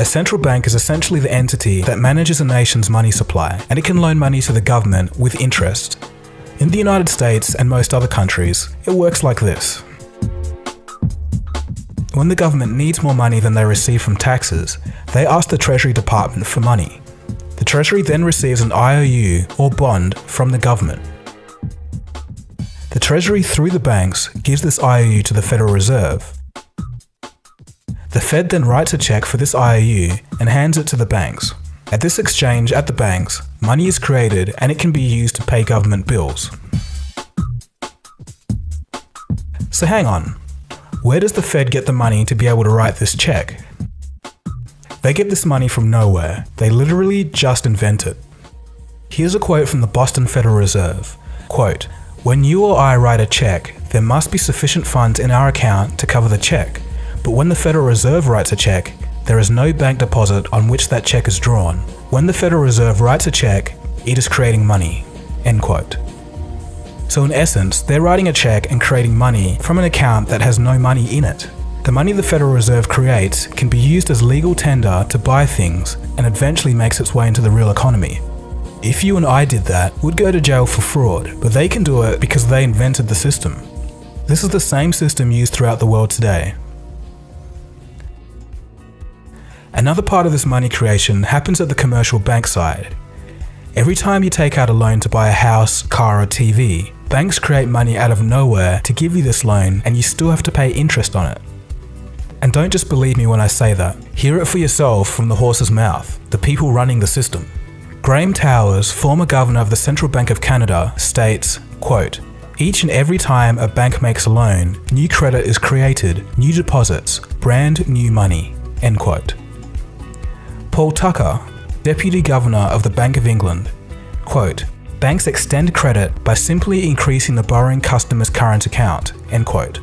A central bank is essentially the entity that manages a nation's money supply, and it can loan money to the government with interest. In the United States and most other countries, it works like this. When the government needs more money than they receive from taxes, they ask the Treasury Department for money. The Treasury then receives an IOU or bond from the government. The Treasury, through the banks, gives this IOU to the Federal Reserve. The Fed then writes a check for this IOU and hands it to the banks. At this exchange at the banks, money is created and it can be used to pay government bills. So hang on, where does the Fed get the money to be able to write this check? They get this money from nowhere. They literally just invent it. Here's a quote from the Boston Federal Reserve. Quote, "When you or I write a check, there must be sufficient funds in our account to cover the check. But when the Federal Reserve writes a check, there is no bank deposit on which that check is drawn. When the Federal Reserve writes a check, it is creating money." End quote. So in essence, they're writing a check and creating money from an account that has no money in it. The money the Federal Reserve creates can be used as legal tender to buy things and eventually makes its way into the real economy. If you and I did that, we'd go to jail for fraud, but they can do it because they invented the system. This is the same system used throughout the world today. Another part of this money creation happens at the commercial bank side. Every time you take out a loan to buy a house, car, or TV, banks create money out of nowhere to give you this loan, and you still have to pay interest on it. And don't just believe me when I say that. Hear it for yourself from the horse's mouth, the people running the system. Graham Towers, former governor of the Central Bank of Canada, states, quote, "Each and every time a bank makes a loan, new credit is created, new deposits, brand new money." End quote. Paul Tucker, Deputy Governor of the Bank of England, quote, "Banks extend credit by simply increasing the borrowing customer's current account." End quote.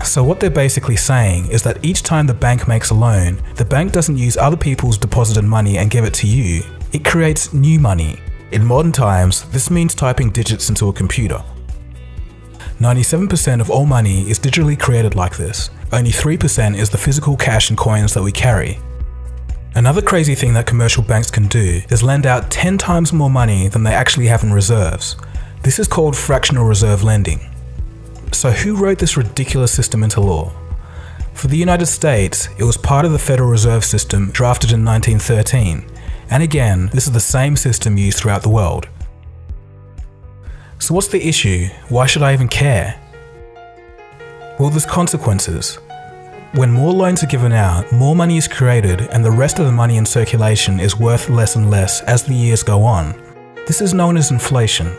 So what they're basically saying is that each time the bank makes a loan, the bank doesn't use other people's deposited money and give it to you. It creates new money. In modern times, this means typing digits into a computer. 97% of all money is digitally created like this. Only 3% is the physical cash and coins that we carry. Another crazy thing that commercial banks can do is lend out 10 times more money than they actually have in reserves. This is called fractional reserve lending. So who wrote this ridiculous system into law? For the United States, it was part of the Federal Reserve System drafted in 1913. And again, this is the same system used throughout the world. So what's the issue? Why should I even care? Well, there's consequences. When more loans are given out, more money is created, and the rest of the money in circulation is worth less and less as the years go on. This is known as inflation.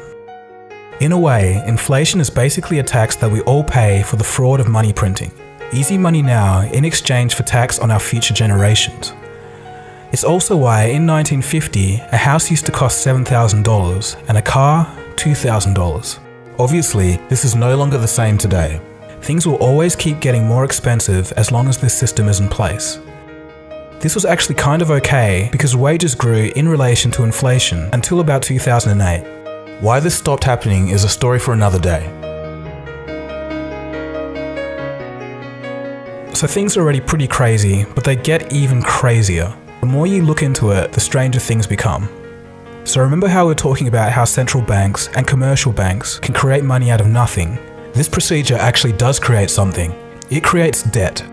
In a way, inflation is basically a tax that we all pay for the fraud of money printing. Easy money now in exchange for tax on our future generations. It's also why in 1950, a house used to cost $7,000 and a car, $2,000. Obviously, this is no longer the same today. Things will always keep getting more expensive as long as this system is in place. This was actually kind of okay because wages grew in relation to inflation until about 2008. Why this stopped happening is a story for another day. So things are already pretty crazy, but they get even crazier. The more you look into it, the stranger things become. So remember how we're talking about how central banks and commercial banks can create money out of nothing? This procedure actually does create something. It creates debt.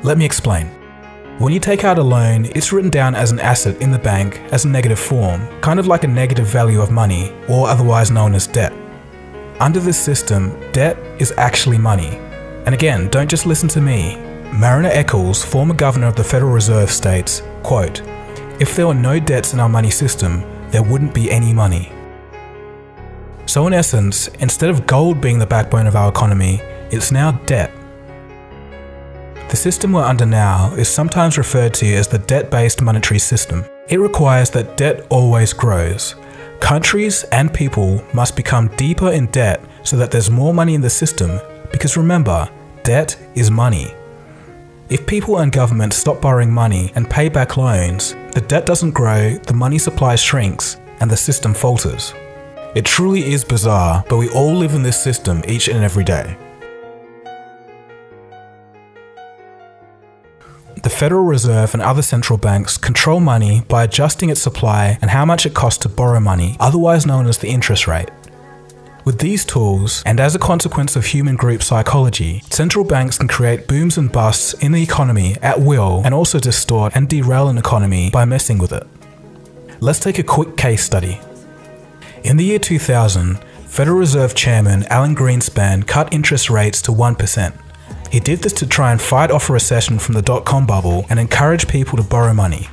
Let me explain. When you take out a loan, it's written down as an asset in the bank as a negative form, kind of like a negative value of money, or otherwise known as debt. Under this system, debt is actually money. And again, don't just listen to me. Mariner Eccles, former governor of the Federal Reserve, states, quote, "If there were no debts in our money system, there wouldn't be any money." So in essence, instead of gold being the backbone of our economy, it's now debt. The system we're under now is sometimes referred to as the debt-based monetary system. It requires that debt always grows. Countries and people must become deeper in debt so that there's more money in the system, because remember, debt is money. If people and governments stop borrowing money and pay back loans, the debt doesn't grow, the money supply shrinks, and the system falters. It truly is bizarre, but we all live in this system each and every day. the Federal Reserve and other central banks control money by adjusting its supply and how much it costs to borrow money, otherwise known as the interest rate. With these tools, and as a consequence of human group psychology, central banks can create booms and busts in the economy at will and also distort and derail an economy by messing with it. Let's take a quick case study. In the year 2000, Federal Reserve Chairman Alan Greenspan cut interest rates to 1%. He did this to try and fight off a recession from the dot-com bubble and encourage people to borrow money.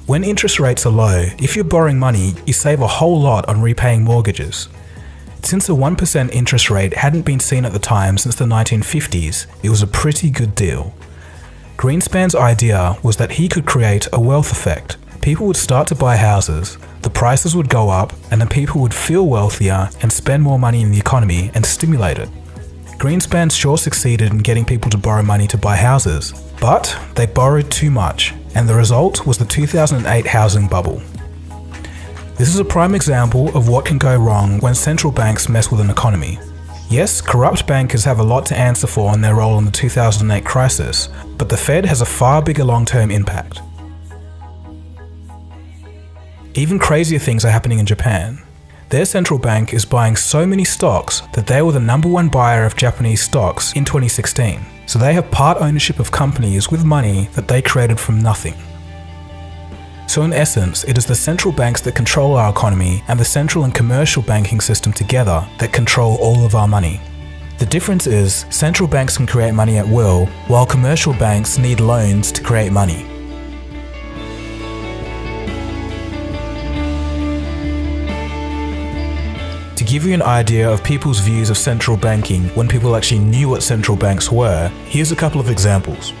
When interest rates are low, if you're borrowing money, you save a whole lot on repaying mortgages. Since a 1% interest rate hadn't been seen at the time since the 1950s, it was a pretty good deal. Greenspan's idea was that he could create a wealth effect. People would start to buy houses, the prices would go up, and then people would feel wealthier and spend more money in the economy and stimulate it. Greenspan sure succeeded in getting people to borrow money to buy houses, but they borrowed too much, and the result was the 2008 housing bubble. This is a prime example of what can go wrong when central banks mess with an economy. Yes, corrupt bankers have a lot to answer for in their role in the 2008 crisis, but the Fed has a far bigger long-term impact. Even crazier things are happening in Japan. Their central bank is buying so many stocks that they were the #1 buyer of Japanese stocks in 2016. So they have part ownership of companies with money that they created from nothing. So in essence, it is the central banks that control our economy and the central and commercial banking system together that control all of our money. The difference is, central banks can create money at will, while commercial banks need loans to create money. To give you an idea of people's views of central banking when people actually knew what central banks were, here's a couple of examples.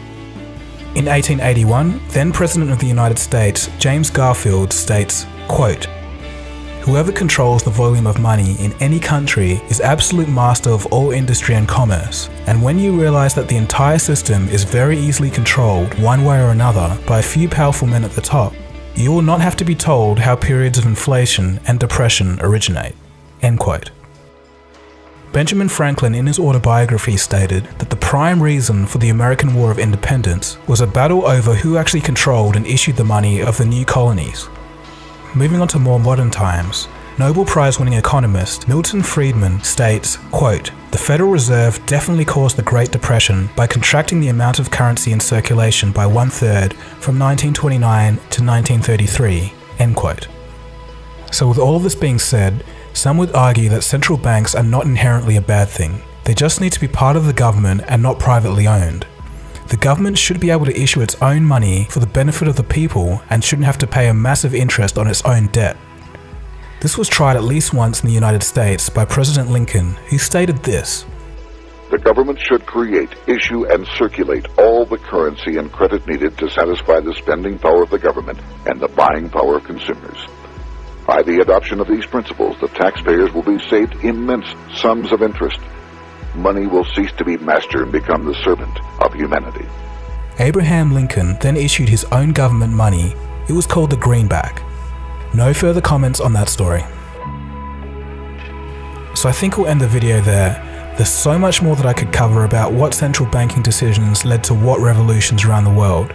In 1881, then President of the United States, James Garfield, states, quote, "Whoever controls the volume of money in any country is absolute master of all industry and commerce, and when you realize that the entire system is very easily controlled one way or another by a few powerful men at the top, you will not have to be told how periods of inflation and depression originate." End quote. Benjamin Franklin in his autobiography stated that the prime reason for the American War of Independence was a battle over who actually controlled and issued the money of the new colonies. Moving on to more modern times, Nobel Prize-winning economist Milton Friedman states, quote, "The Federal Reserve definitely caused the Great Depression by contracting the amount of currency in circulation by 1/3 from 1929 to 1933, end quote. So with all of this being said, some would argue that central banks are not inherently a bad thing. They just need to be part of the government and not privately owned. The government should be able to issue its own money for the benefit of the people and shouldn't have to pay a massive interest on its own debt. This was tried at least once in the United States by President Lincoln, who stated this, "The government should create, issue, and circulate all the currency and credit needed to satisfy the spending power of the government and the buying power of consumers. By the adoption of these principles, the taxpayers will be saved immense sums of interest. Money will cease to be master and become the servant of humanity." Abraham Lincoln then issued his own government money. It was called the greenback. No further comments on that story. So I think we'll end the video there. There's so much more that I could cover about what central banking decisions led to what revolutions around the world.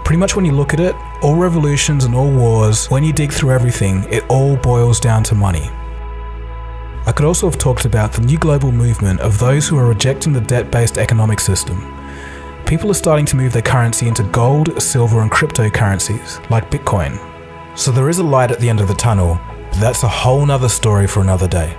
Pretty much when you look at it, all revolutions and all wars, when you dig through everything, it all boils down to money. I could also have talked about the new global movement of those who are rejecting the debt-based economic system. People are starting to move their currency into gold, silver and cryptocurrencies, like Bitcoin. So there is a light at the end of the tunnel, but that's a whole nother story for another day.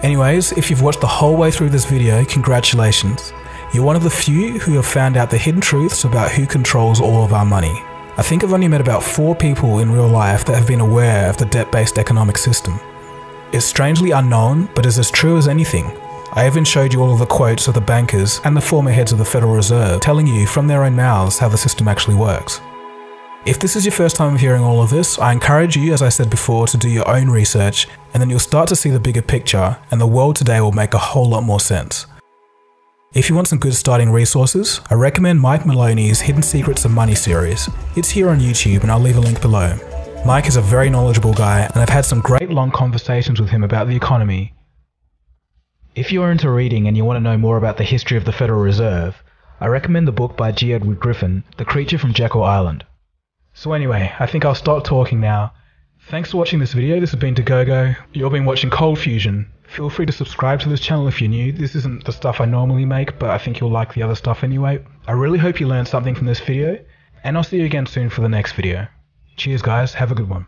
Anyways, if you've watched the whole way through this video, congratulations. You're one of the few who have found out the hidden truths about who controls all of our money. I think I've only met about 4 people in real life that have been aware of the debt-based economic system. It's strangely unknown, but is as true as anything. I even showed you all of the quotes of the bankers and the former heads of the Federal Reserve telling you from their own mouths how the system actually works. If this is your first time of hearing all of this, I encourage you, as I said before, to do your own research, and then you'll start to see the bigger picture, and the world today will make a whole lot more sense. If you want some good starting resources, I recommend Mike Maloney's Hidden Secrets of Money series. It's here on YouTube and I'll leave a link below. Mike is a very knowledgeable guy and I've had some great long conversations with him about the economy. If you are into reading and you want to know more about the history of the Federal Reserve, I recommend the book by G. Edward Griffin, The Creature from Jekyll Island. So anyway, I think I'll stop talking now. Thanks for watching this video. This has been Dagogo. You've been watching Cold Fusion. Feel free to subscribe to this channel if you're new. This isn't the stuff I normally make, but I think you'll like the other stuff anyway. I really hope you learned something from this video, and I'll see you again soon for the next video. Cheers guys, have a good one.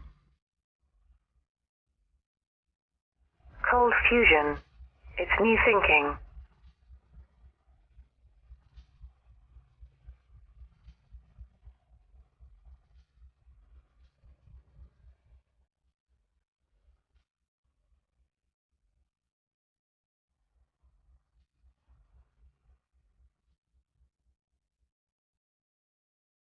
Cold Fusion. It's new thinking.